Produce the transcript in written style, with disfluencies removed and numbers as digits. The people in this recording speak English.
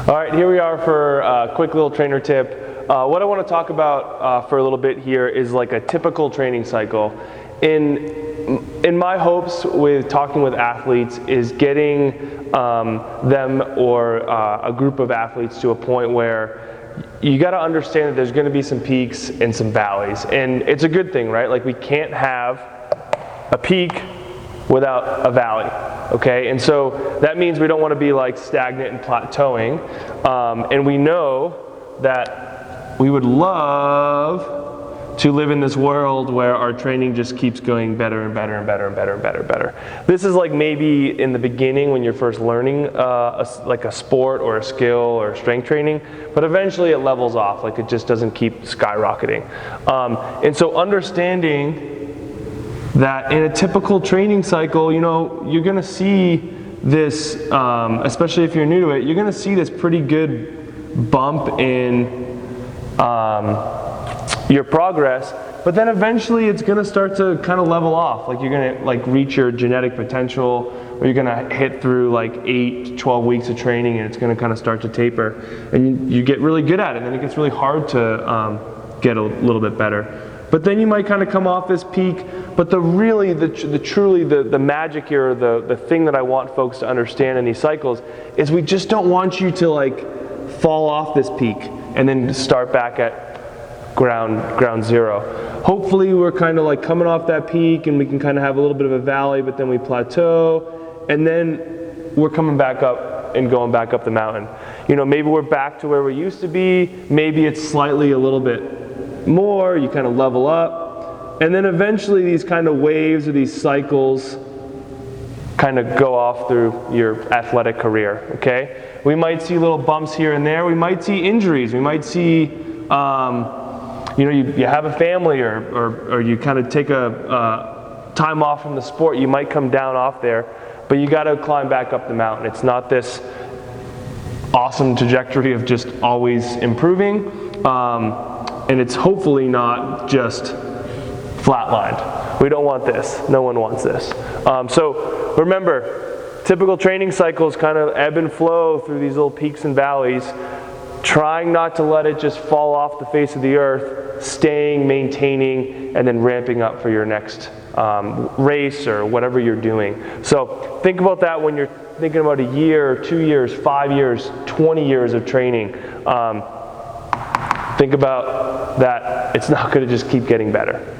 All right, here we are for a quick little trainer tip. What I want to talk about for a little bit here is like a typical training cycle. In my hopes with talking with athletes is getting them or a group of athletes to a point where you got to understand that there's going to be some peaks and some valleys, and it's a good thing, right? Like, we can't have a peak without a valley, okay? And so that means we don't want to be like stagnant and plateauing, and we know that we would love to live in this world where our training just keeps going better and better and better and better and better and better. This is like maybe in the beginning when you're first learning like a sport or a skill or strength training, but eventually it levels off, like it just doesn't keep skyrocketing. And so understanding that in a typical training cycle, you know, you're going to see this, especially if you're new to it, you're going to see this pretty good bump in your progress, but then eventually it's going to start to kind of level off. Like, you're going to like reach your genetic potential, or you're going to hit through like 8 to 12 weeks of training, and it's going to kind of start to taper, and you get really good at it, and then it gets really hard to get a little bit better. But then you might kind of come off this peak. But the magic here, the thing that I want folks to understand in these cycles is we just don't want you to like fall off this peak and then start back at ground zero. Hopefully we're kind of like coming off that peak and we can kind of have a little bit of a valley, but then we plateau, and then we're coming back up and going back up the mountain. You know, maybe we're back to where we used to be. Maybe it's slightly a little bit more, you kind of level up, and then eventually these kind of waves or these cycles kind of go off through your athletic career, okay? We might see little bumps here and there. We might see injuries. We might see, you have a family or you kind of take a time off from the sport. You might come down off there, but you got to climb back up the mountain. It's not this awesome trajectory of just always improving. And it's hopefully not just flatlined. We don't want this. No one wants this. So remember, typical training cycles kind of ebb and flow through these little peaks and valleys, trying not to let it just fall off the face of the earth, staying, maintaining, and then ramping up for your next race or whatever you're doing. So think about that when you're thinking about a year, 2 years, 5 years, 20 years of training. Think about that it's not going to just keep getting better.